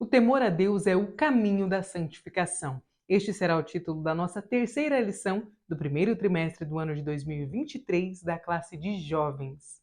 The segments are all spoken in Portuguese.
O temor a Deus é o caminho da santificação. Este será o título da nossa terceira lição do primeiro trimestre do ano de 2023 da classe de jovens.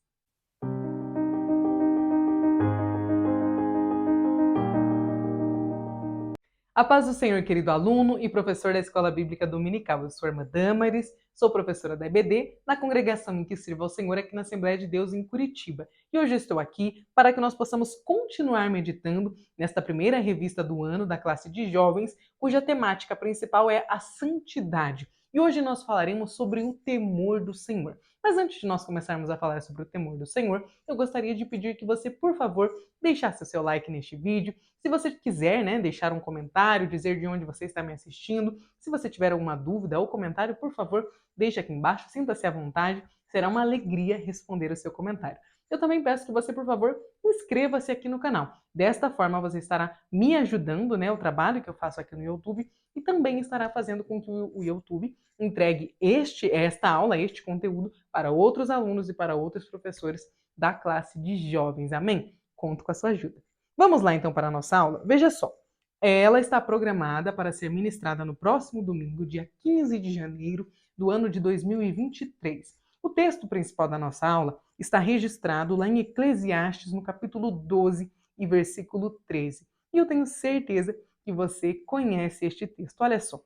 A paz do Senhor, querido aluno e professor da Escola Bíblica Dominical. Eu sou a irmã Damaris, sou professora da EBD, na congregação em que sirvo ao Senhor aqui na Assembleia de Deus em Curitiba. E hoje estou aqui para que nós possamos continuar meditando nesta primeira revista do ano da classe de jovens, cuja temática principal é a santidade. E hoje nós falaremos sobre o temor do Senhor. Mas antes de nós começarmos a falar sobre o temor do Senhor, eu gostaria de pedir que você, por favor, deixasse o seu like neste vídeo. Se você quiser, deixar um comentário, dizer de onde você está me assistindo, se você tiver alguma dúvida ou comentário, por favor, deixe aqui embaixo, sinta-se à vontade, será uma alegria responder o seu comentário. Eu também peço que você, por favor, inscreva-se aqui no canal. Desta forma, você estará me ajudando, o trabalho que eu faço aqui no YouTube, e também estará fazendo com que o YouTube entregue esta aula, este conteúdo, para outros alunos e para outros professores da classe de jovens. Amém? Conto com a sua ajuda. Vamos lá então para a nossa aula? Veja só, ela está programada para ser ministrada no próximo domingo, dia 15 de janeiro do ano de 2023. O texto principal da nossa aula está registrado lá em Eclesiastes, no capítulo 12 e versículo 13. E eu tenho certeza que você conhece este texto. Olha só,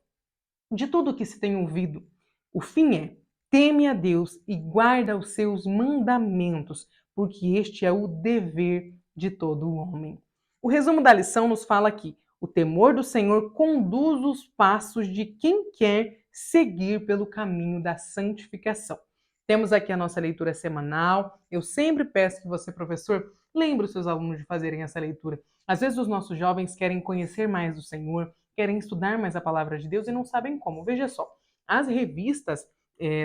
de tudo que se tem ouvido, o fim é: teme a Deus e guarda os seus mandamentos, porque este é o dever de todo homem. O resumo da lição nos fala que o temor do Senhor conduz os passos de quem quer seguir pelo caminho da santificação. Temos aqui a nossa leitura semanal. Eu sempre peço que você, professor, lembre os seus alunos de fazerem essa leitura. Às vezes os nossos jovens querem conhecer mais do Senhor, querem estudar mais a palavra de Deus e não sabem como. Veja só, as revistas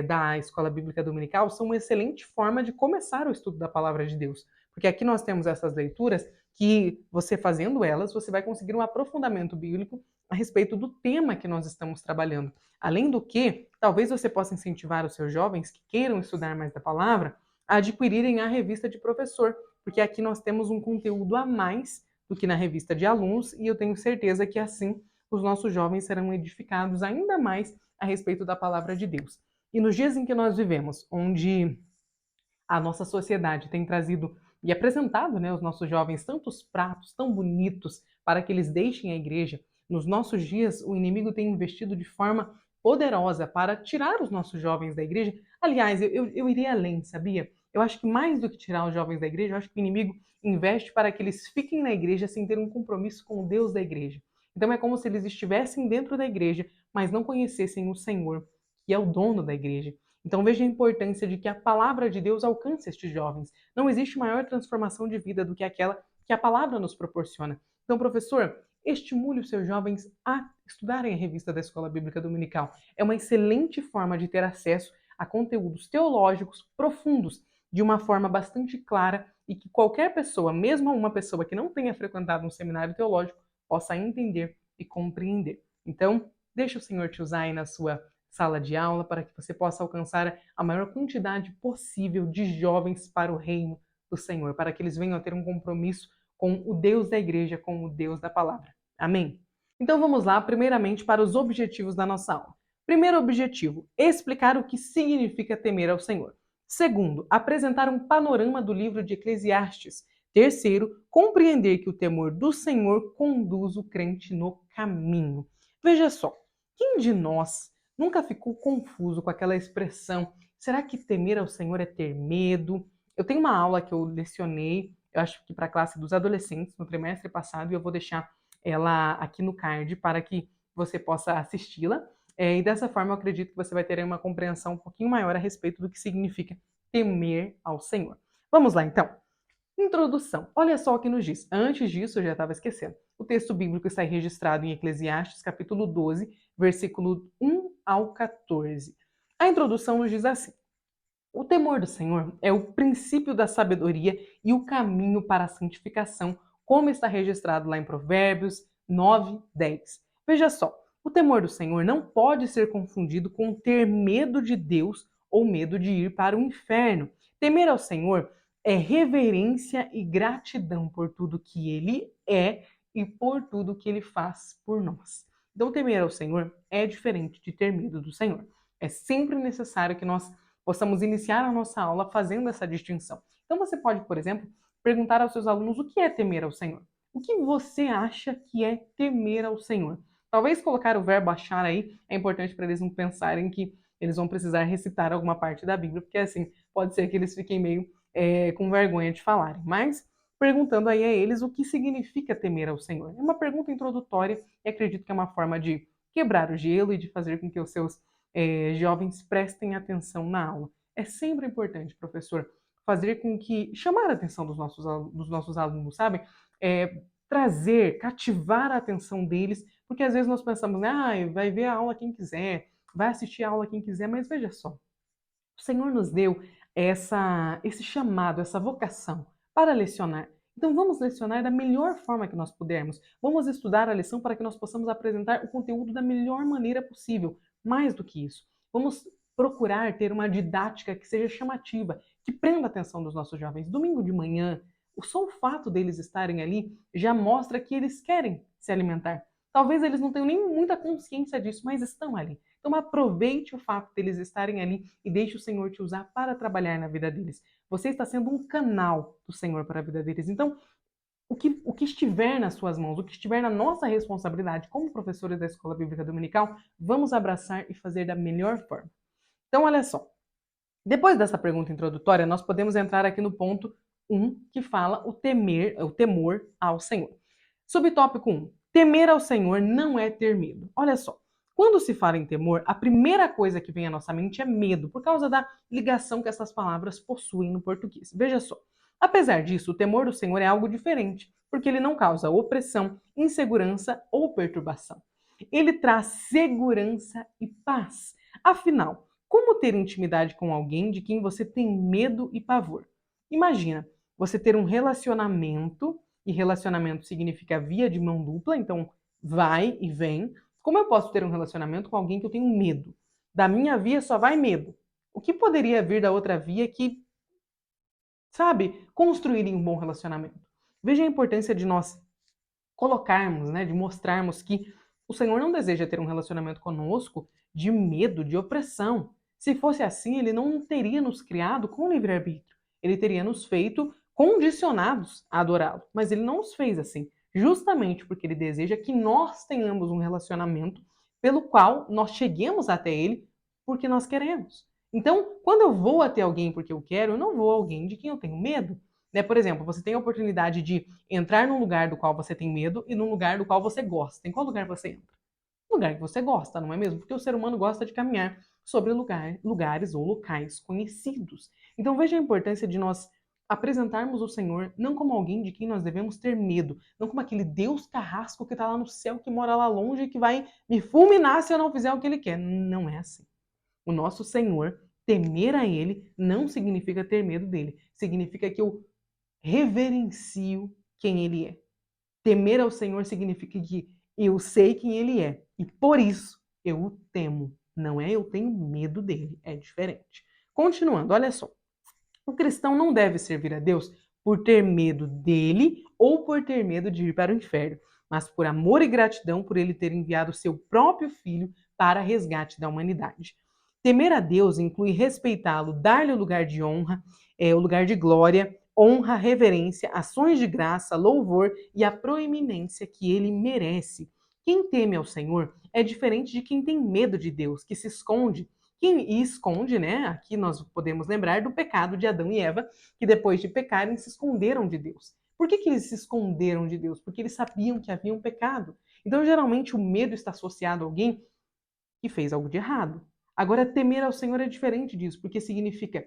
da Escola Bíblica Dominical são uma excelente forma de começar o estudo da palavra de Deus, porque aqui nós temos essas leituras que você fazendo elas, você vai conseguir um aprofundamento bíblico a respeito do tema que nós estamos trabalhando. Além do que, talvez você possa incentivar os seus jovens que queiram estudar mais da palavra a adquirirem a revista de professor, porque aqui nós temos um conteúdo a mais do que na revista de alunos, e eu tenho certeza que assim os nossos jovens serão edificados ainda mais a respeito da palavra de Deus. E nos dias em que nós vivemos, onde a nossa sociedade tem trazido e apresentado aos nossos jovens tantos pratos tão bonitos para que eles deixem a igreja, nos nossos dias o inimigo tem investido de forma poderosa para tirar os nossos jovens da igreja. Aliás, eu iria além, sabia? Eu acho que mais do que tirar os jovens da igreja, eu acho que o inimigo investe para que eles fiquem na igreja sem ter um compromisso com o Deus da igreja. Então é como se eles estivessem dentro da igreja, mas não conhecessem o Senhor, que é o dono da igreja. Então veja a importância de que a palavra de Deus alcance estes jovens. Não existe maior transformação de vida do que aquela que a palavra nos proporciona. Então, professor, estimule os seus jovens a estudarem a revista da Escola Bíblica Dominical. É uma excelente forma de ter acesso a conteúdos teológicos profundos, de uma forma bastante clara e que qualquer pessoa, mesmo uma pessoa que não tenha frequentado um seminário teológico, possa entender e compreender. Então, deixa o Senhor te usar aí na sua sala de aula para que você possa alcançar a maior quantidade possível de jovens para o reino do Senhor, para que eles venham a ter um compromisso com o Deus da igreja, com o Deus da palavra. Amém? Então vamos lá, primeiramente, para os objetivos da nossa aula. Primeiro objetivo, explicar o que significa temer ao Senhor. Segundo, apresentar um panorama do livro de Eclesiastes. Terceiro, compreender que o temor do Senhor conduz o crente no caminho. Veja só, quem de nós nunca ficou confuso com aquela expressão: será que temer ao Senhor é ter medo? Eu tenho uma aula que eu lecionei, eu acho que para a classe dos adolescentes, no trimestre passado, e eu vou deixar ela aqui no card para que você possa assisti-la. E dessa forma eu acredito que você vai ter uma compreensão um pouquinho maior a respeito do que significa temer ao Senhor. Vamos lá então. Introdução. Olha só o que nos diz. Antes disso, eu já estava esquecendo. O texto bíblico está registrado em Eclesiastes, capítulo 12, versículo 1 ao 14. A introdução nos diz assim: o temor do Senhor é o princípio da sabedoria e o caminho para a santificação, como está registrado lá em Provérbios 9, 10. Veja só, o temor do Senhor não pode ser confundido com ter medo de Deus ou medo de ir para o inferno. Temer ao Senhor é reverência e gratidão por tudo que Ele é e por tudo que ele faz por nós. Então, temer ao Senhor é diferente de ter medo do Senhor. É sempre necessário que nós possamos iniciar a nossa aula fazendo essa distinção. Então, você pode, por exemplo, perguntar aos seus alunos o que é temer ao Senhor. O que você acha que é temer ao Senhor? Talvez colocar o verbo achar aí é importante para eles não pensarem que eles vão precisar recitar alguma parte da Bíblia, porque assim, pode ser que eles fiquem meio com vergonha de falarem. Mas perguntando aí a eles o que significa temer ao Senhor. É uma pergunta introdutória e acredito que é uma forma de quebrar o gelo e de fazer com que os seus jovens prestem atenção na aula. É sempre importante, professor, fazer com que chamar a atenção dos nossos alunos, sabe? Trazer, cativar a atenção deles, porque às vezes nós pensamos, né, vai ver a aula quem quiser, vai assistir a aula quem quiser, mas veja só, o Senhor nos deu esse chamado, essa vocação para lecionar. Então vamos lecionar da melhor forma que nós pudermos. Vamos estudar a lição para que nós possamos apresentar o conteúdo da melhor maneira possível. Mais do que isso, vamos procurar ter uma didática que seja chamativa, que prenda a atenção dos nossos jovens. Domingo de manhã, só o fato deles estarem ali já mostra que eles querem se alimentar. Talvez eles não tenham nem muita consciência disso, mas estão ali. Então aproveite o fato deles estarem ali e deixe o Senhor te usar para trabalhar na vida deles. Você está sendo um canal do Senhor para a vida deles. Então, o que estiver nas suas mãos, o que estiver na nossa responsabilidade como professores da Escola Bíblica Dominical, vamos abraçar e fazer da melhor forma. Então, olha só. Depois dessa pergunta introdutória, nós podemos entrar aqui no ponto 1, que fala o temor ao Senhor. Subtópico 1. Temer ao Senhor não é ter medo. Olha só. Quando se fala em temor, a primeira coisa que vem à nossa mente é medo, por causa da ligação que essas palavras possuem no português. Veja só. Apesar disso, o temor do Senhor é algo diferente, porque ele não causa opressão, insegurança ou perturbação. Ele traz segurança e paz. Afinal, como ter intimidade com alguém de quem você tem medo e pavor? Imagina, você ter um relacionamento, e relacionamento significa via de mão dupla, então vai e vem. Como eu posso ter um relacionamento com alguém que eu tenho medo? Da minha via só vai medo. O que poderia vir da outra via que, sabe, construir um bom relacionamento? Veja a importância de nós colocarmos, né, de mostrarmos que o Senhor não deseja ter um relacionamento conosco de medo, de opressão. Se fosse assim, ele não teria nos criado com livre-arbítrio. Ele teria nos feito condicionados a adorá-lo. Mas ele não nos fez assim, justamente porque ele deseja que nós tenhamos um relacionamento pelo qual nós cheguemos até ele porque nós queremos. Então, quando eu vou até alguém porque eu quero, eu não vou a alguém de quem eu tenho medo. Né? Por exemplo, você tem a oportunidade de entrar num lugar do qual você tem medo e num lugar do qual você gosta. Em qual lugar você entra? No lugar que você gosta, não é mesmo? Porque o ser humano gosta de caminhar sobre lugares ou locais conhecidos. Então veja a importância de nós apresentarmos o Senhor não como alguém de quem nós devemos ter medo, não como aquele Deus carrasco que está lá no céu, que mora lá longe e que vai me fulminar se eu não fizer o que ele quer. Não é assim. O nosso Senhor, temer a ele, não significa ter medo dele. Significa que eu reverencio quem ele é. Temer ao Senhor significa que eu sei quem ele é e por isso eu o temo. Não é eu tenho medo dele, é diferente. Continuando, olha só. O cristão não deve servir a Deus por ter medo dele ou por ter medo de ir para o inferno, mas por amor e gratidão por ele ter enviado seu próprio filho para resgate da humanidade. Temer a Deus inclui respeitá-lo, dar-lhe o lugar de honra, o lugar de glória, honra, reverência, ações de graça, louvor e a proeminência que ele merece. Quem teme ao Senhor é diferente de quem tem medo de Deus, que se esconde. Quem esconde, né? Aqui nós podemos lembrar do pecado de Adão e Eva, que depois de pecarem se esconderam de Deus. Por que eles se esconderam de Deus? Porque eles sabiam que havia um pecado. Então, geralmente, o medo está associado a alguém que fez algo de errado. Agora, temer ao Senhor é diferente disso, porque significa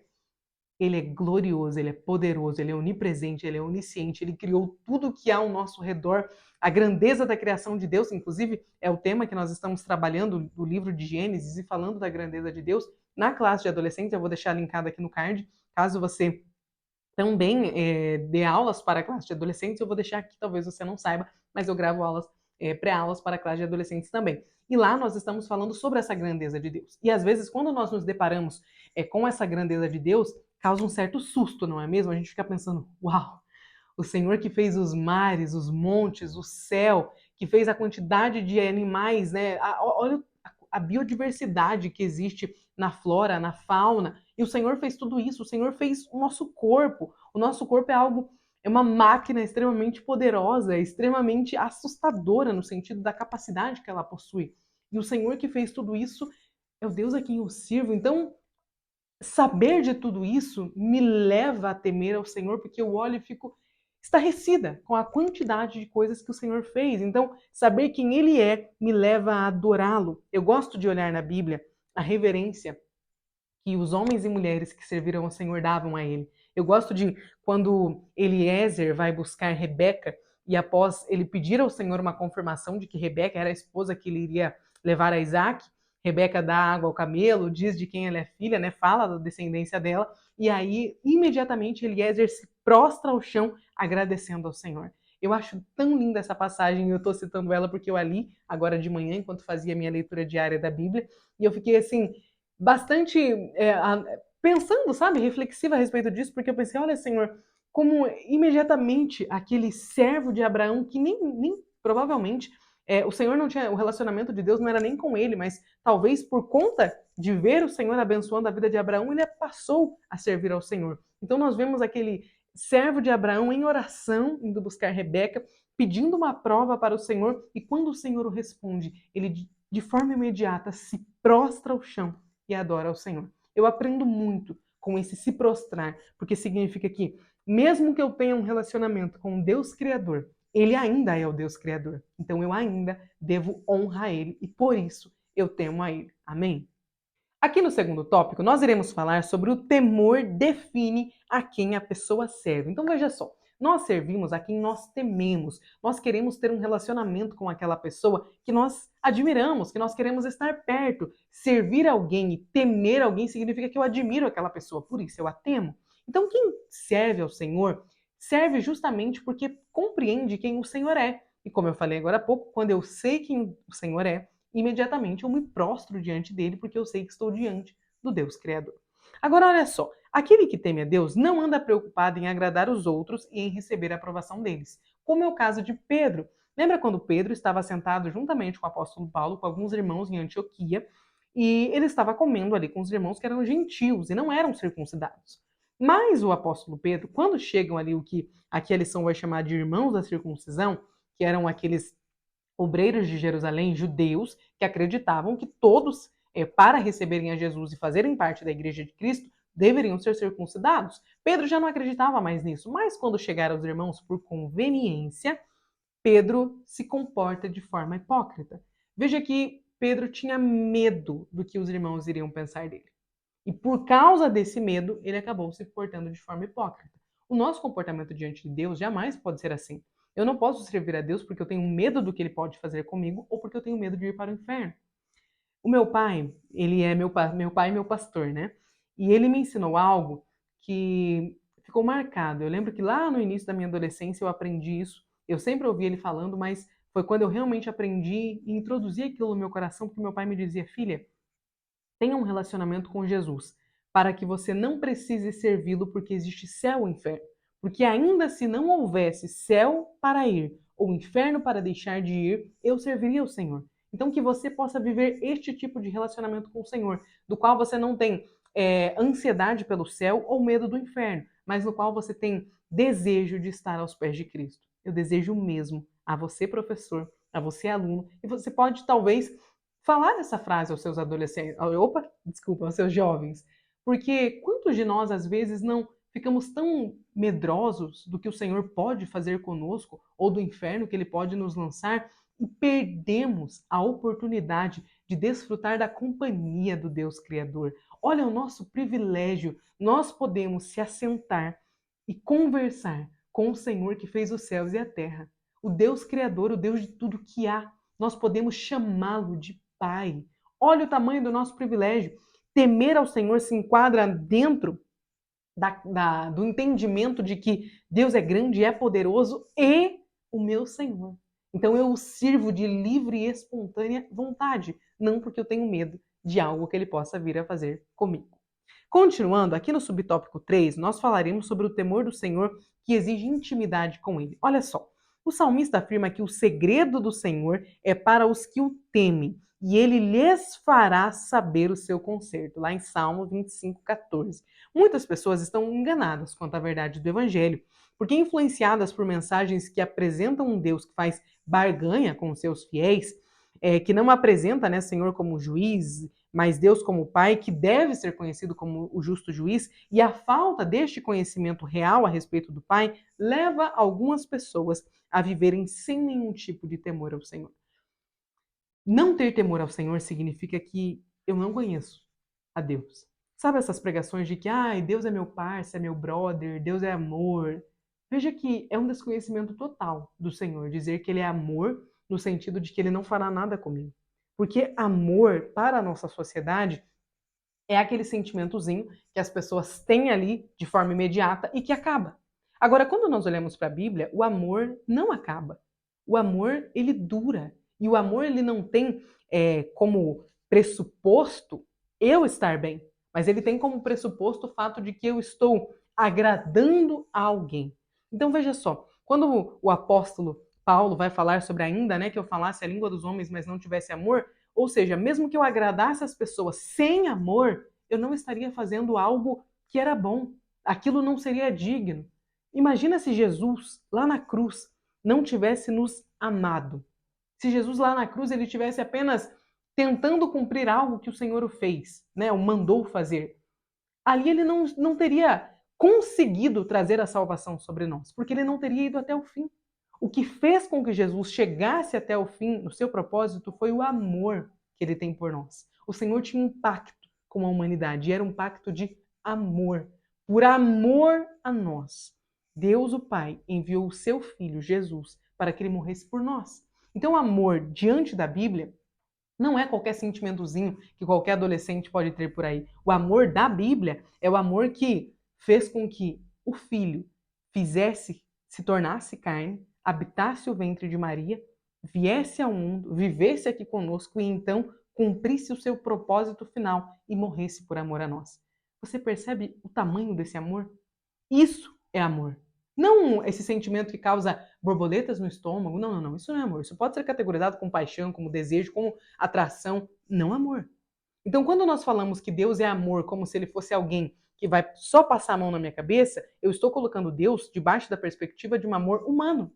ele é glorioso, ele é poderoso, ele é onipresente, ele é onisciente, ele criou tudo que há ao nosso redor. A grandeza da criação de Deus, inclusive, é o tema que nós estamos trabalhando do livro de Gênesis e falando da grandeza de Deus na classe de adolescentes. Eu vou deixar linkado aqui no card, caso você também dê aulas para a classe de adolescentes. Eu vou deixar aqui, talvez você não saiba, mas eu gravo aulas, pré-aulas para a classe de adolescentes também. E lá nós estamos falando sobre essa grandeza de Deus. E às vezes, quando nós nos deparamos com essa grandeza de Deus, causa um certo susto, não é mesmo? A gente fica pensando, uau, o Senhor que fez os mares, os montes, o céu, que fez a quantidade de animais, né? Olha a biodiversidade que existe na flora, na fauna. E o Senhor fez tudo isso. O Senhor fez o nosso corpo. O nosso corpo é uma máquina extremamente poderosa, extremamente assustadora no sentido da capacidade que ela possui. E o Senhor que fez tudo isso é o Deus a quem eu sirvo. Então, saber de tudo isso me leva a temer ao Senhor, porque eu olho e fico estarrecida com a quantidade de coisas que o Senhor fez. Então, saber quem Ele é me leva a adorá-lo. Eu gosto de olhar na Bíblia a reverência que os homens e mulheres que serviram ao Senhor davam a ele. Eu gosto de quando Eliezer vai buscar Rebeca e após ele pedir ao Senhor uma confirmação de que Rebeca era a esposa que ele iria levar a Isaac, Rebeca dá água ao camelo, diz de quem ela é filha, né? Fala da descendência dela, e aí imediatamente Eliezer se prostra ao chão agradecendo ao Senhor. Eu acho tão linda essa passagem, e eu estou citando ela porque eu a li agora de manhã, enquanto fazia minha leitura diária da Bíblia, e eu fiquei assim, bastante pensando, sabe, reflexiva a respeito disso, porque eu pensei, olha, Senhor, como imediatamente aquele servo de Abraão, que nem provavelmente, o Senhor não tinha, o relacionamento de Deus não era nem com ele, mas talvez por conta de ver o Senhor abençoando a vida de Abraão, ele passou a servir ao Senhor. Então nós vemos aquele servo de Abraão em oração, indo buscar Rebeca, pedindo uma prova para o Senhor, e quando o Senhor o responde, ele de forma imediata se prostra ao chão e adora ao Senhor. Eu aprendo muito com esse se prostrar, porque significa que, mesmo que eu tenha um relacionamento com o Deus Criador, ele ainda é o Deus Criador. Então eu ainda devo honrar a ele e por isso eu temo a ele. Amém? Aqui no segundo tópico, nós iremos falar sobre o temor define a quem a pessoa serve. Então veja só, nós servimos a quem nós tememos. Nós queremos ter um relacionamento com aquela pessoa que nós admiramos, que nós queremos estar perto. Servir alguém e temer alguém significa que eu admiro aquela pessoa, por isso eu a temo. Então quem serve ao Senhor, serve justamente porque compreende quem o Senhor é. E como eu falei agora há pouco, quando eu sei quem o Senhor é, imediatamente eu me prostro diante dele, porque eu sei que estou diante do Deus Criador. Agora, olha só, aquele que teme a Deus não anda preocupado em agradar os outros e em receber a aprovação deles, como é o caso de Pedro. Lembra quando Pedro estava sentado juntamente com o apóstolo Paulo, com alguns irmãos em Antioquia, e ele estava comendo ali com os irmãos que eram gentios e não eram circuncidados. Mas o apóstolo Pedro, quando chegam ali o que aqui a lição vai chamar de irmãos da circuncisão, que eram aqueles obreiros de Jerusalém, judeus, que acreditavam que todos, para receberem a Jesus e fazerem parte da igreja de Cristo, deveriam ser circuncidados. Pedro já não acreditava mais nisso, mas quando chegaram os irmãos por conveniência, Pedro se comporta de forma hipócrita. Veja que Pedro tinha medo do que os irmãos iriam pensar dele. E por causa desse medo, ele acabou se portando de forma hipócrita. O nosso comportamento diante de Deus jamais pode ser assim. Eu não posso servir a Deus porque eu tenho medo do que ele pode fazer comigo ou porque eu tenho medo de ir para o inferno. O meu pai, ele é meu pai e meu pastor, né? E ele me ensinou algo que ficou marcado. Eu lembro que lá no início da minha adolescência eu aprendi isso. Eu sempre ouvi ele falando, mas foi quando eu realmente aprendi e introduzi aquilo no meu coração, porque meu pai me dizia: filha, tenha um relacionamento com Jesus, para que você não precise servi-lo porque existe céu e inferno. Porque ainda se não houvesse céu para ir ou inferno para deixar de ir, eu serviria o Senhor. Então que você possa viver este tipo de relacionamento com o Senhor, do qual você não tem ansiedade pelo céu ou medo do inferno, mas no qual você tem desejo de estar aos pés de Cristo. Eu desejo o mesmo a você, professor, a você, aluno, e você pode talvez falar essa frase aos seus adolescentes, desculpa, aos seus jovens, porque quantos de nós às vezes não ficamos tão medrosos do que o Senhor pode fazer conosco ou do inferno que ele pode nos lançar e perdemos a oportunidade de desfrutar da companhia do Deus Criador. Olha o nosso privilégio, nós podemos se assentar e conversar com o Senhor que fez os céus e a terra, o Deus Criador, o Deus de tudo que há. Nós podemos chamá-lo de Pai. Olha o tamanho do nosso privilégio. Temer ao Senhor se enquadra dentro do entendimento de que Deus é grande, é poderoso e o meu Senhor. Então eu o sirvo de livre e espontânea vontade, não porque eu tenho medo de algo que ele possa vir a fazer comigo. Continuando, aqui no subtópico 3, nós falaremos sobre o temor do Senhor que exige intimidade com Ele. Olha só, o salmista afirma que o segredo do Senhor é para os que o temem, e Ele lhes fará saber o seu conserto, lá em Salmo 25:14. Muitas pessoas estão enganadas quanto à verdade do Evangelho, porque influenciadas por mensagens que apresentam um Deus que faz barganha com os seus fiéis, que não apresenta, né, Senhor como juiz, mas Deus como Pai, que deve ser conhecido como o justo juiz, e a falta deste conhecimento real a respeito do Pai leva algumas pessoas a viverem sem nenhum tipo de temor ao Senhor. Não ter temor ao Senhor significa que eu não conheço a Deus. Sabe essas pregações de que Deus é meu parça, é meu brother, Deus é amor? Veja que é um desconhecimento total do Senhor dizer que Ele é amor no sentido de que Ele não fará nada comigo. Porque amor, para a nossa sociedade, é aquele sentimentozinho que as pessoas têm ali de forma imediata e que acaba. Agora, quando nós olhamos para a Bíblia, o amor não acaba. O amor, ele dura. E o amor, ele não tem como pressuposto eu estar bem, mas ele tem como pressuposto o fato de que eu estou agradando a alguém. Então, veja só, quando o apóstolo Paulo vai falar sobre ainda, né, que eu falasse a língua dos homens, mas não tivesse amor, ou seja, mesmo que eu agradasse as pessoas sem amor, eu não estaria fazendo algo que era bom. Aquilo não seria digno. Imagina se Jesus, lá na cruz, não tivesse nos amado. Se Jesus lá na cruz ele tivesse apenas tentando cumprir algo que o Senhor o fez, né, o mandou fazer. Ali ele não teria conseguido trazer a salvação sobre nós, porque ele não teria ido até o fim. O que fez com que Jesus chegasse até o fim no seu propósito foi o amor que ele tem por nós. O Senhor tinha um pacto com a humanidade e era um pacto de amor. Por amor a nós, Deus o Pai enviou o seu Filho, Jesus, para que ele morresse por nós. Então, o amor diante da Bíblia não é qualquer sentimentozinho que qualquer adolescente pode ter por aí. O amor da Bíblia é o amor que fez com que o Filho se tornasse carne, habitasse o ventre de Maria, viesse ao mundo, vivesse aqui conosco e então cumprisse o seu propósito final e morresse por amor a nós. Você percebe o tamanho desse amor? Isso é amor. Não esse sentimento que causa borboletas no estômago. Não, não, não. Isso não é amor. Isso pode ser categorizado como paixão, como desejo, como atração. Não amor. Então, quando nós falamos que Deus é amor, como se ele fosse alguém que vai só passar a mão na minha cabeça, eu estou colocando Deus debaixo da perspectiva de um amor humano.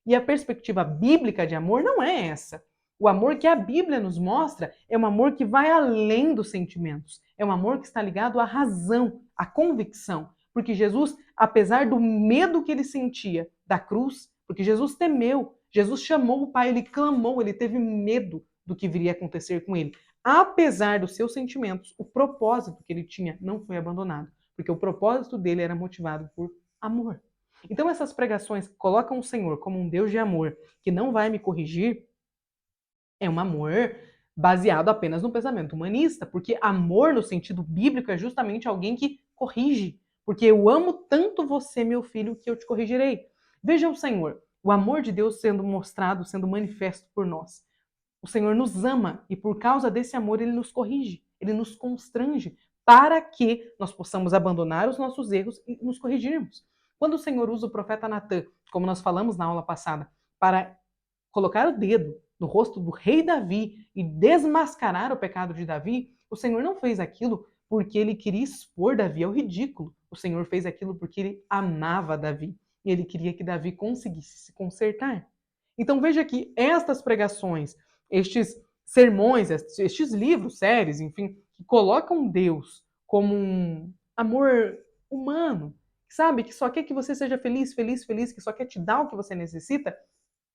E a perspectiva bíblica de amor não é essa. O amor que a Bíblia nos mostra é um amor que vai além dos sentimentos. É um amor que está ligado à razão, à convicção. Porque Jesus, apesar do medo que ele sentia da cruz, porque Jesus temeu, Jesus chamou o Pai, ele clamou, ele teve medo do que viria a acontecer com ele. Apesar dos seus sentimentos, o propósito que ele tinha não foi abandonado, porque o propósito dele era motivado por amor. Então essas pregações que colocam o Senhor como um Deus de amor, que não vai me corrigir, é um amor baseado apenas no pensamento humanista, porque amor no sentido bíblico é justamente alguém que corrige, porque eu amo tanto você, meu filho, que eu te corrigirei. Veja o Senhor, o amor de Deus sendo mostrado, sendo manifesto por nós. O Senhor nos ama e por causa desse amor ele nos corrige, ele nos constrange para que nós possamos abandonar os nossos erros e nos corrigirmos. Quando o Senhor usa o profeta Natã, como nós falamos na aula passada, para colocar o dedo no rosto do rei Davi e desmascarar o pecado de Davi, o Senhor não fez aquilo porque ele queria expor Davi ao ridículo. O Senhor fez aquilo porque ele amava Davi e ele queria que Davi conseguisse se consertar. Então veja que estas pregações, estes sermões, estes livros, séries, enfim, que colocam Deus como um amor humano, sabe, que só quer que você seja feliz, feliz, feliz, que só quer te dar o que você necessita,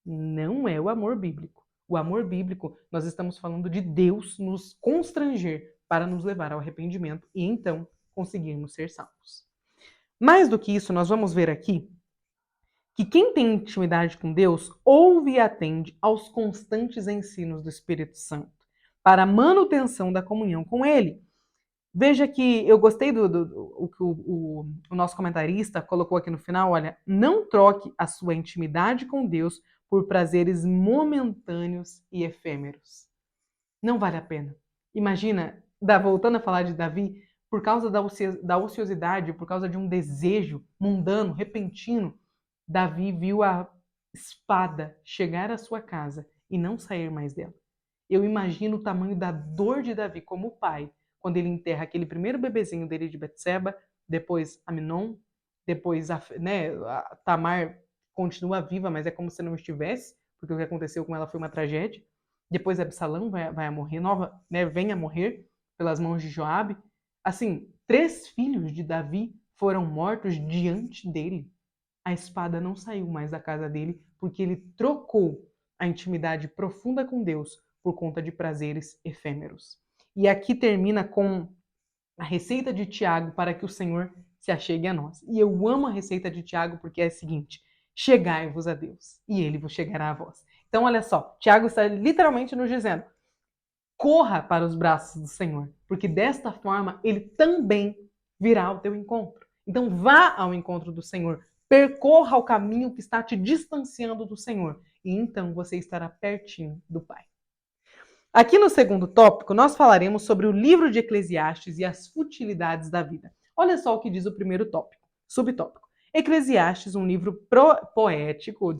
não é o amor bíblico. O amor bíblico, nós estamos falando de Deus nos constranger para nos levar ao arrependimento e então conseguirmos ser salvos. Mais do que isso, nós vamos ver aqui que quem tem intimidade com Deus ouve e atende aos constantes ensinos do Espírito Santo para a manutenção da comunhão com Ele. Veja que eu gostei do que o nosso comentarista colocou aqui no final, olha, não troque a sua intimidade com Deus por prazeres momentâneos e efêmeros. Não vale a pena. Imagina, voltando a falar de Davi, por causa da ociosidade, por causa de um desejo mundano, repentino, Davi viu a espada chegar à sua casa e não sair mais dela. Eu imagino o tamanho da dor de Davi como pai, quando ele enterra aquele primeiro bebezinho dele de Betseba, depois Amnon, depois a Tamar continua viva, mas é como se não estivesse, porque o que aconteceu com ela foi uma tragédia. Depois Absalão vai a morrer, vem a morrer pelas mãos de Joabe. Assim, 3 filhos de Davi foram mortos diante dele. A espada não saiu mais da casa dele, porque ele trocou a intimidade profunda com Deus por conta de prazeres efêmeros. E aqui termina com a receita de Tiago para que o Senhor se achegue a nós. E eu amo a receita de Tiago porque é a seguinte: chegai-vos a Deus, e ele vos chegará a vós. Então, olha só, Tiago está literalmente nos dizendo: corra para os braços do Senhor, porque desta forma ele também virá ao teu encontro. Então, vá ao encontro do Senhor, percorra o caminho que está te distanciando do Senhor, e então você estará pertinho do Pai. Aqui no segundo tópico, nós falaremos sobre o livro de Eclesiastes e as futilidades da vida. Olha só o que diz o primeiro tópico, subtópico. Eclesiastes, um livro poético,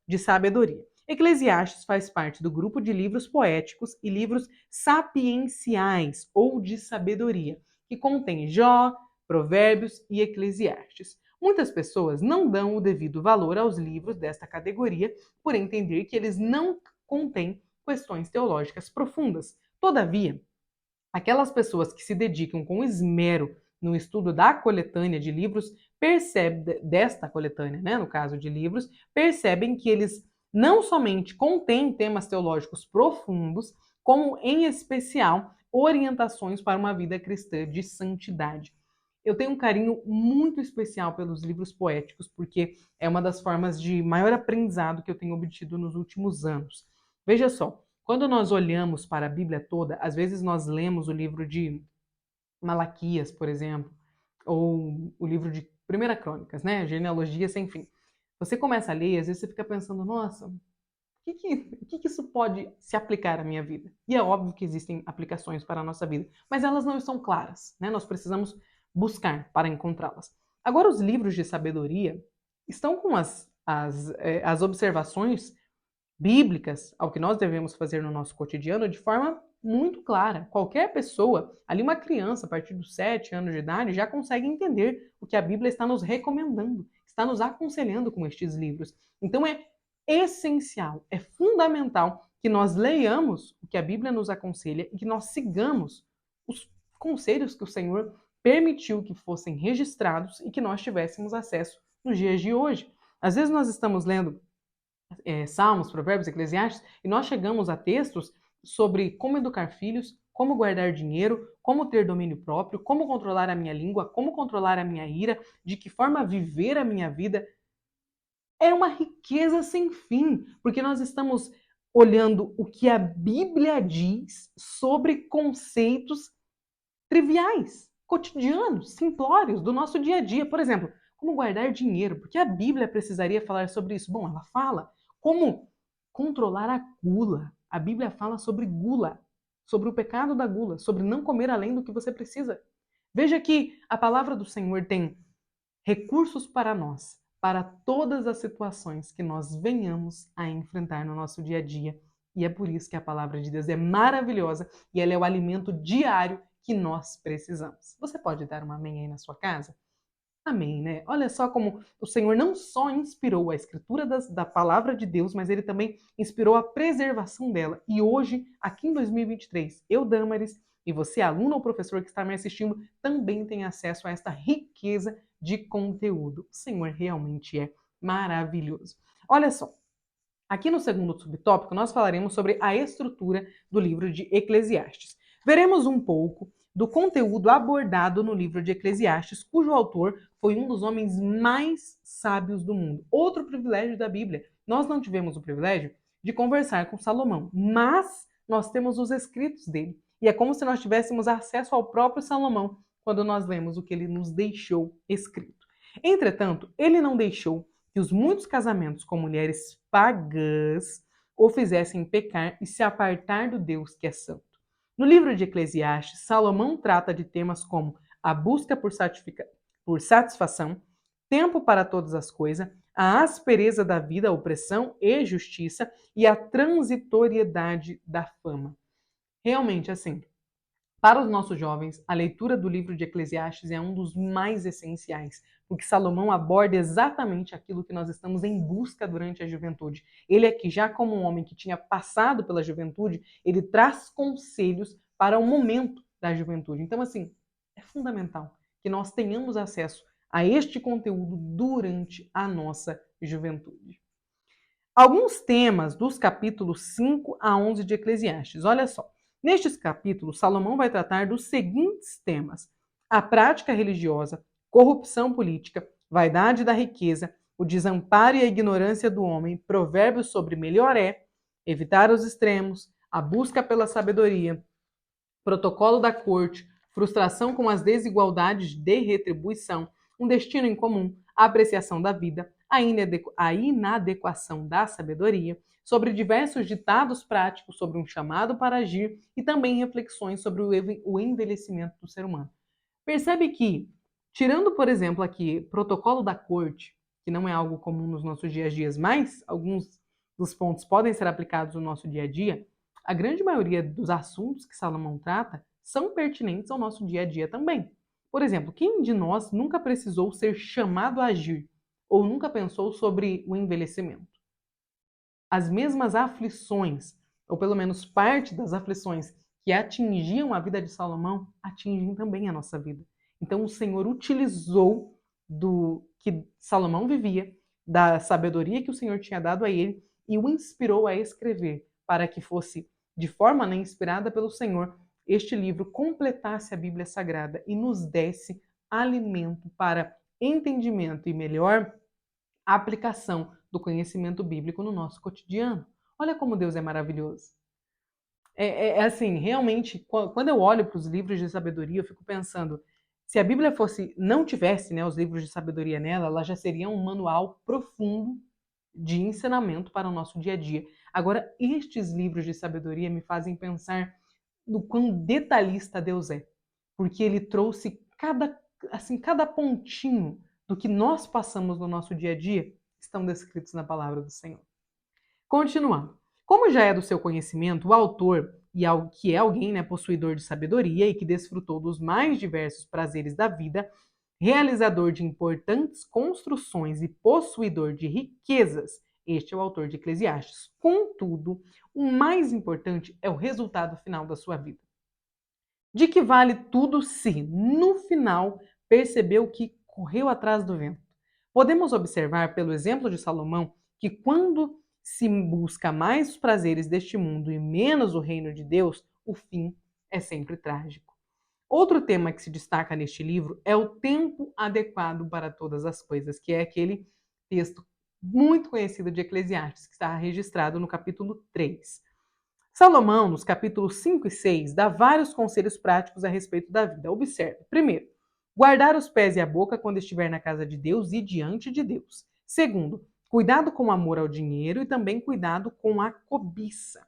de sabedoria. Eclesiastes faz parte do grupo de livros poéticos e livros sapienciais ou de sabedoria, que contém Jó, Provérbios e Eclesiastes. Muitas pessoas não dão o devido valor aos livros desta categoria por entender que eles não contêm questões teológicas profundas. Todavia, aquelas pessoas que se dedicam com esmero no estudo da coletânea de livros, desta coletânea, no caso de livros, percebem que eles não somente contêm temas teológicos profundos, como, em especial, orientações para uma vida cristã de santidade. Eu tenho um carinho muito especial pelos livros poéticos, porque é uma das formas de maior aprendizado que eu tenho obtido nos últimos anos. Veja só, quando nós olhamos para a Bíblia toda, às vezes nós lemos o livro de Malaquias, por exemplo, ou o livro de 1 Crônicas, Genealogia sem fim. Você começa a ler e às vezes você fica pensando, nossa, o que isso pode se aplicar à minha vida? E é óbvio que existem aplicações para a nossa vida, mas elas não estão claras, Nós precisamos buscar para encontrá-las. Agora, os livros de sabedoria estão com as observações bíblicas ao que nós devemos fazer no nosso cotidiano de forma muito clara. Qualquer pessoa, ali uma criança, a partir dos 7 anos de idade, já consegue entender o que a Bíblia está nos recomendando, está nos aconselhando com estes livros. Então é essencial, é fundamental que nós leiamos o que a Bíblia nos aconselha e que nós sigamos os conselhos que o Senhor permitiu que fossem registrados e que nós tivéssemos acesso nos dias de hoje. Às vezes nós estamos lendo Salmos, Provérbios, Eclesiastes, e nós chegamos a textos sobre como educar filhos, como guardar dinheiro, como ter domínio próprio, como controlar a minha língua, como controlar a minha ira, de que forma viver a minha vida. É uma riqueza sem fim, porque nós estamos olhando o que a Bíblia diz sobre conceitos triviais, cotidianos, simplórios do nosso dia a dia. Por exemplo, como guardar dinheiro, porque a Bíblia precisaria falar sobre isso? Bom, ela fala. Como controlar a gula? A Bíblia fala sobre gula, sobre o pecado da gula, sobre não comer além do que você precisa. Veja que a palavra do Senhor tem recursos para nós, para todas as situações que nós venhamos a enfrentar no nosso dia a dia. E é por isso que a palavra de Deus é maravilhosa e ela é o alimento diário que nós precisamos. Você pode dar um amém aí na sua casa? Amém, Olha só como o Senhor não só inspirou a escritura da palavra de Deus, mas ele também inspirou a preservação dela. E hoje, aqui em 2023, eu, Damaris, e você, aluno ou professor que está me assistindo, também tem acesso a esta riqueza de conteúdo. O Senhor realmente é maravilhoso. Olha só, aqui no segundo subtópico, nós falaremos sobre a estrutura do livro de Eclesiastes. Veremos um pouco do conteúdo abordado no livro de Eclesiastes, cujo autor foi um dos homens mais sábios do mundo. Outro privilégio da Bíblia. Nós não tivemos o privilégio de conversar com Salomão, mas nós temos os escritos dele. E é como se nós tivéssemos acesso ao próprio Salomão quando nós lemos o que ele nos deixou escrito. Entretanto, ele não deixou que os muitos casamentos com mulheres pagãs o fizessem pecar e se apartar do Deus que é santo. No livro de Eclesiastes, Salomão trata de temas como a busca por satisfação, tempo para todas as coisas, a aspereza da vida, a opressão e justiça e a transitoriedade da fama. Realmente, assim, para os nossos jovens, a leitura do livro de Eclesiastes é um dos mais essenciais, porque Salomão aborda exatamente aquilo que nós estamos em busca durante a juventude. Ele aqui, já como um homem que tinha passado pela juventude, ele traz conselhos para o momento da juventude. Então, assim, é fundamental que nós tenhamos acesso a este conteúdo durante a nossa juventude. Alguns temas dos capítulos 5 a 11 de Eclesiastes. Olha só. Nestes capítulos, Salomão vai tratar dos seguintes temas: a prática religiosa, corrupção política, vaidade da riqueza, o desamparo e a ignorância do homem, provérbios sobre melhor é, evitar os extremos, a busca pela sabedoria, protocolo da corte, frustração com as desigualdades de retribuição, um destino em comum, a apreciação da vida, a inadequação da sabedoria, sobre diversos ditados práticos sobre um chamado para agir e também reflexões sobre o envelhecimento do ser humano. Percebe que, tirando, por exemplo, aqui, protocolo da corte, que não é algo comum nos nossos dias a dias, mas alguns dos pontos podem ser aplicados no nosso dia a dia, a grande maioria dos assuntos que Salomão trata são pertinentes ao nosso dia a dia também. Por exemplo, quem de nós nunca precisou ser chamado a agir ou nunca pensou sobre o envelhecimento? As mesmas aflições, ou pelo menos parte das aflições que atingiam a vida de Salomão, atingem também a nossa vida. Então o Senhor utilizou do que Salomão vivia, da sabedoria que o Senhor tinha dado a ele, e o inspirou a escrever, para que fosse, de forma inspirada pelo Senhor, este livro completasse a Bíblia Sagrada e nos desse alimento para entendimento e melhor aplicação do conhecimento bíblico no nosso cotidiano. Olha como Deus é maravilhoso. É assim, realmente, quando eu olho para os livros de sabedoria, eu fico pensando, se a Bíblia não tivesse, né, os livros de sabedoria nela, ela já seria um manual profundo de ensinamento para o nosso dia a dia. Agora, estes livros de sabedoria me fazem pensar no quão detalhista Deus é, porque ele trouxe cada pontinho do que nós passamos no nosso dia a dia estão descritos na palavra do Senhor. Continuando. Como já é do seu conhecimento, o autor, que é alguém, né, possuidor de sabedoria e que desfrutou dos mais diversos prazeres da vida, realizador de importantes construções e possuidor de riquezas, este é o autor de Eclesiastes. Contudo, o mais importante é o resultado final da sua vida. De que vale tudo se, no final, percebeu que correu atrás do vento? Podemos observar, pelo exemplo de Salomão, que quando se busca mais os prazeres deste mundo e menos o reino de Deus, o fim é sempre trágico. Outro tema que se destaca neste livro é o tempo adequado para todas as coisas, que é aquele texto muito conhecido de Eclesiastes, que está registrado no capítulo 3. Salomão, nos capítulos 5 e 6, dá vários conselhos práticos a respeito da vida. Observe. Primeiro, guardar os pés e a boca quando estiver na casa de Deus e diante de Deus. Segundo, cuidado com o amor ao dinheiro e também cuidado com a cobiça.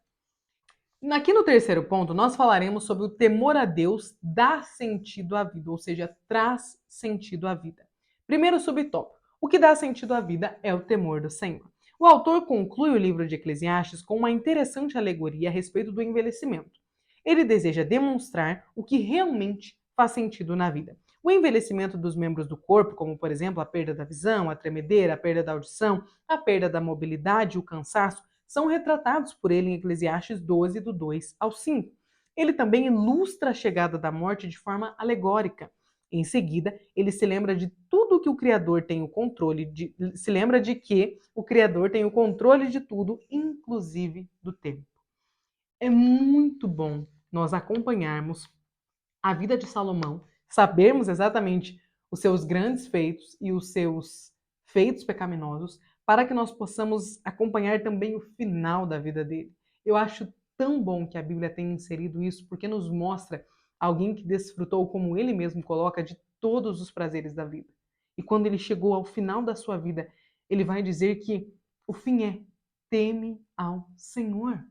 Aqui no terceiro ponto, nós falaremos sobre o temor a Deus dá sentido à vida, ou seja, traz sentido à vida. Primeiro subtópico, o que dá sentido à vida é o temor do Senhor. O autor conclui o livro de Eclesiastes com uma interessante alegoria a respeito do envelhecimento. Ele deseja demonstrar o que realmente faz sentido na vida. O envelhecimento dos membros do corpo, como por exemplo a perda da visão, a tremedeira, a perda da audição, a perda da mobilidade e o cansaço, são retratados por ele em Eclesiastes 12, do 2 ao 5. Ele também ilustra a chegada da morte de forma alegórica. Em seguida, ele se lembra de tudo que o Criador tem o controle se lembra de que o Criador tem o controle de tudo, inclusive do tempo. É muito bom nós acompanharmos a vida de Salomão, sabermos exatamente os seus grandes feitos e os seus feitos pecaminosos, para que nós possamos acompanhar também o final da vida dele. Eu acho tão bom que a Bíblia tenha inserido isso, porque nos mostra alguém que desfrutou, como ele mesmo coloca, de todos os prazeres da vida. E quando ele chegou ao final da sua vida, ele vai dizer que o fim é teme ao Senhor.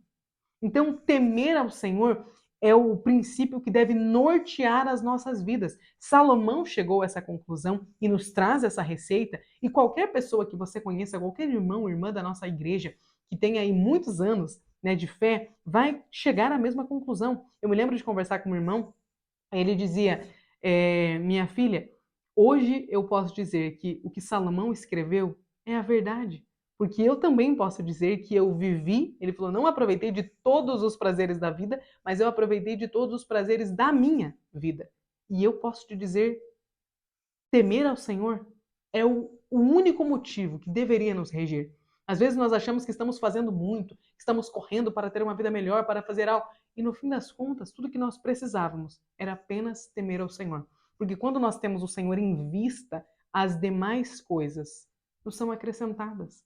Então, temer ao Senhor é o princípio que deve nortear as nossas vidas. Salomão chegou a essa conclusão e nos traz essa receita, e qualquer pessoa que você conheça, qualquer irmão ou irmã da nossa igreja, que tenha aí muitos anos, né, de fé, vai chegar à mesma conclusão. Eu me lembro de conversar com um irmão, ele dizia, minha filha, hoje eu posso dizer que o que Salomão escreveu é a verdade. Porque eu também posso dizer que eu vivi, ele falou, não aproveitei de todos os prazeres da vida, mas eu aproveitei de todos os prazeres da minha vida. E eu posso te dizer, temer ao Senhor é o único motivo que deveria nos reger. Às vezes nós achamos que estamos fazendo muito, que estamos correndo para ter uma vida melhor, para fazer algo. E no fim das contas, tudo que nós precisávamos era apenas temer ao Senhor. Porque quando nós temos o Senhor em vista, as demais coisas nos são acrescentadas.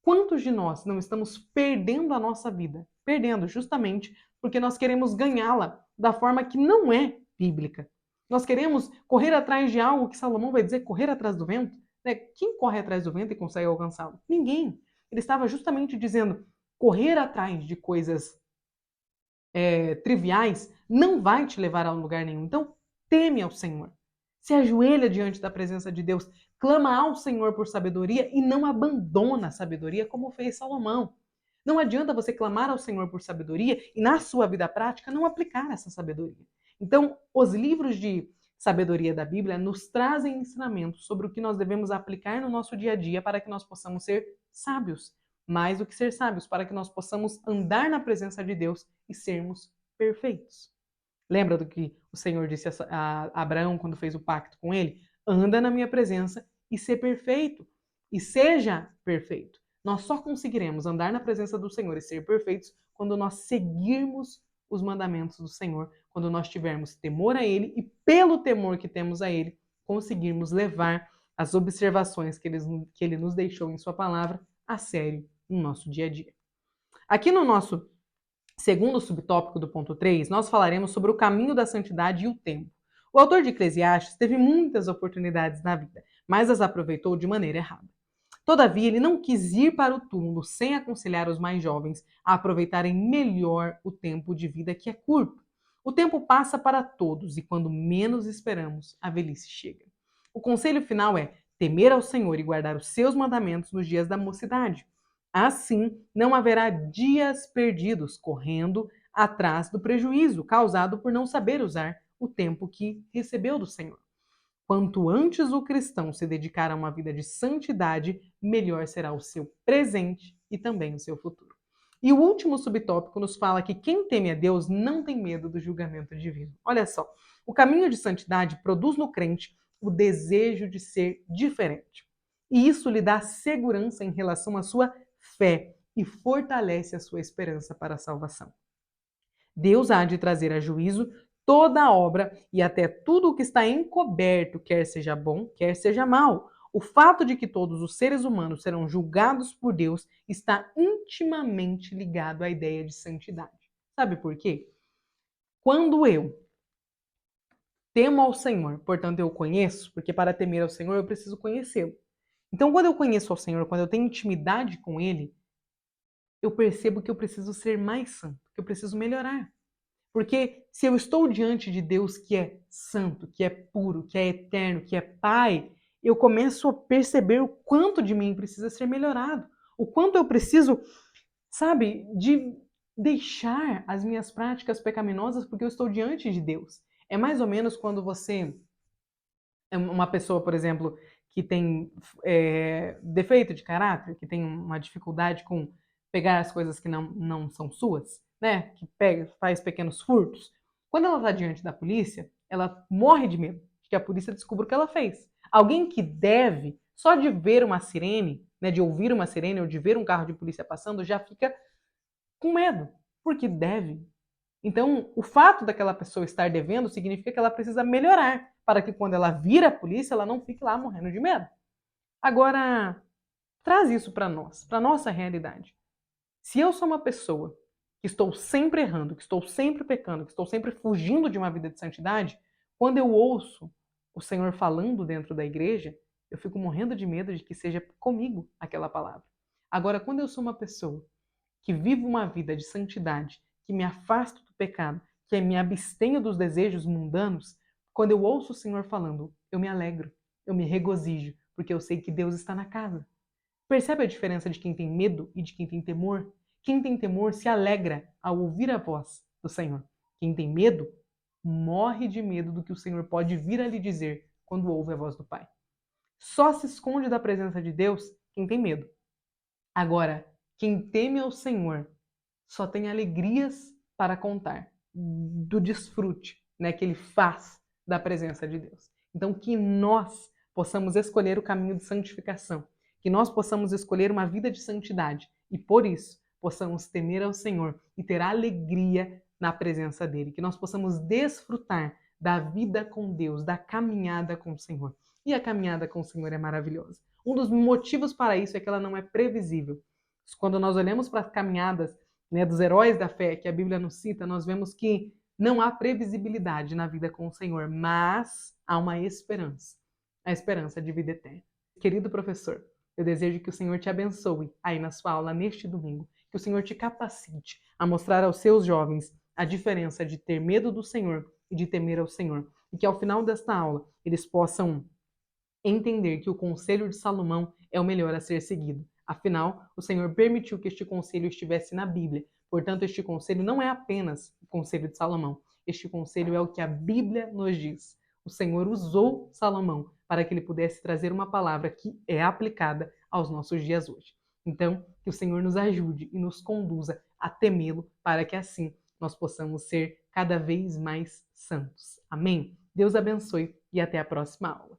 Quantos de nós não estamos perdendo a nossa vida? Perdendo justamente porque nós queremos ganhá-la da forma que não é bíblica. Nós queremos correr atrás de algo que Salomão vai dizer correr atrás do vento. Né? Quem corre atrás do vento e consegue alcançá-lo? Ninguém. Ele estava justamente dizendo correr atrás de coisas triviais não vai te levar a lugar nenhum. Então, teme ao Senhor. Se ajoelha diante da presença de Deus. Clama ao Senhor por sabedoria e não abandona a sabedoria como fez Salomão. Não adianta você clamar ao Senhor por sabedoria e na sua vida prática não aplicar essa sabedoria. Então, os livros de sabedoria da Bíblia nos trazem ensinamentos sobre o que nós devemos aplicar no nosso dia a dia para que nós possamos ser sábios. Mais do que ser sábios, para que nós possamos andar na presença de Deus e sermos perfeitos. Lembra do que o Senhor disse a Abraão quando fez o pacto com ele? Anda na minha presença e ser perfeito. E seja perfeito. Nós só conseguiremos andar na presença do Senhor e ser perfeitos quando nós seguirmos os mandamentos do Senhor, quando nós tivermos temor a Ele e, pelo temor que temos a Ele, conseguirmos levar as observações que Ele nos deixou em Sua palavra a sério no nosso dia a dia. Aqui no nosso segundo subtópico do ponto 3, nós falaremos sobre o caminho da santidade e o tempo. O autor de Eclesiastes teve muitas oportunidades na vida, mas as aproveitou de maneira errada. Todavia, ele não quis ir para o túmulo sem aconselhar os mais jovens a aproveitarem melhor o tempo de vida que é curto. O tempo passa para todos e quando menos esperamos, a velhice chega. O conselho final é temer ao Senhor e guardar os seus mandamentos nos dias da mocidade. Assim, não haverá dias perdidos correndo atrás do prejuízo causado por não saber usar o tempo que recebeu do Senhor. Quanto antes o cristão se dedicar a uma vida de santidade, melhor será o seu presente e também o seu futuro. E o último subtópico nos fala que quem teme a Deus não tem medo do julgamento divino. Olha só, o caminho de santidade produz no crente o desejo de ser diferente. E isso lhe dá segurança em relação à sua fé e fortalece a sua esperança para a salvação. Deus há de trazer a juízo toda a obra e até tudo o que está encoberto, quer seja bom, quer seja mal. O fato de que todos os seres humanos serão julgados por Deus está intimamente ligado à ideia de santidade. Sabe por quê? Quando eu temo ao Senhor, portanto eu o conheço, porque para temer ao Senhor eu preciso conhecê-lo. Então, quando eu conheço ao Senhor, quando eu tenho intimidade com Ele, eu percebo que eu preciso ser mais santo, que eu preciso melhorar. Porque se eu estou diante de Deus que é santo, que é puro, que é eterno, que é Pai, eu começo a perceber o quanto de mim precisa ser melhorado. O quanto eu preciso, sabe, de deixar as minhas práticas pecaminosas porque eu estou diante de Deus. É mais ou menos quando você é uma pessoa, por exemplo, que tem defeito de caráter, que tem uma dificuldade com pegar as coisas que não são suas, né? Que pega, faz pequenos furtos. Quando ela está diante da polícia, ela morre de medo de que a polícia descubra o que ela fez. Alguém que deve, só de ver uma sirene, né, de ouvir uma sirene ou de ver um carro de polícia passando, já fica com medo, porque deve. Então, o fato daquela pessoa estar devendo significa que ela precisa melhorar, para que quando ela vir a polícia, ela não fique lá morrendo de medo. Agora, traz isso para nós, para nossa realidade. Se eu sou uma pessoa que estou sempre errando, que estou sempre pecando, que estou sempre fugindo de uma vida de santidade, quando eu ouço o Senhor falando dentro da igreja, eu fico morrendo de medo de que seja comigo aquela palavra. Agora, quando eu sou uma pessoa que vivo uma vida de santidade, que me afasto do pecado, que me abstenho dos desejos mundanos, quando eu ouço o Senhor falando, eu me alegro, eu me regozijo, porque eu sei que Deus está na casa. Percebe a diferença de quem tem medo e de quem tem temor? Quem tem temor se alegra ao ouvir a voz do Senhor. Quem tem medo morre de medo do que o Senhor pode vir a lhe dizer quando ouve a voz do Pai. Só se esconde da presença de Deus quem tem medo. Agora, quem teme ao Senhor só tem alegrias para contar do desfrute, né, que ele faz da presença de Deus. Então, que nós possamos escolher o caminho de santificação, que nós possamos escolher uma vida de santidade e, por isso, possamos temer ao Senhor e ter alegria na presença dele, que nós possamos desfrutar da vida com Deus, da caminhada com o Senhor. E a caminhada com o Senhor é maravilhosa. Um dos motivos para isso é que ela não é previsível. Quando nós olhamos para as caminhadas, né, dos heróis da fé que a Bíblia nos cita, nós vemos que não há previsibilidade na vida com o Senhor, mas há uma esperança, a esperança de vida eterna. Querido professor, eu desejo que o Senhor te abençoe aí na sua aula neste domingo, que o Senhor te capacite a mostrar aos seus jovens a diferença de ter medo do Senhor e de temer ao Senhor, e que ao final desta aula eles possam entender que o conselho de Salomão é o melhor a ser seguido. Afinal, o Senhor permitiu que este conselho estivesse na Bíblia. Portanto, este conselho não é apenas o conselho de Salomão. Este conselho é o que a Bíblia nos diz. O Senhor usou Salomão para que ele pudesse trazer uma palavra que é aplicada aos nossos dias hoje. Então, que o Senhor nos ajude e nos conduza a temê-lo, para que assim nós possamos ser cada vez mais santos. Amém? Deus abençoe e até a próxima aula.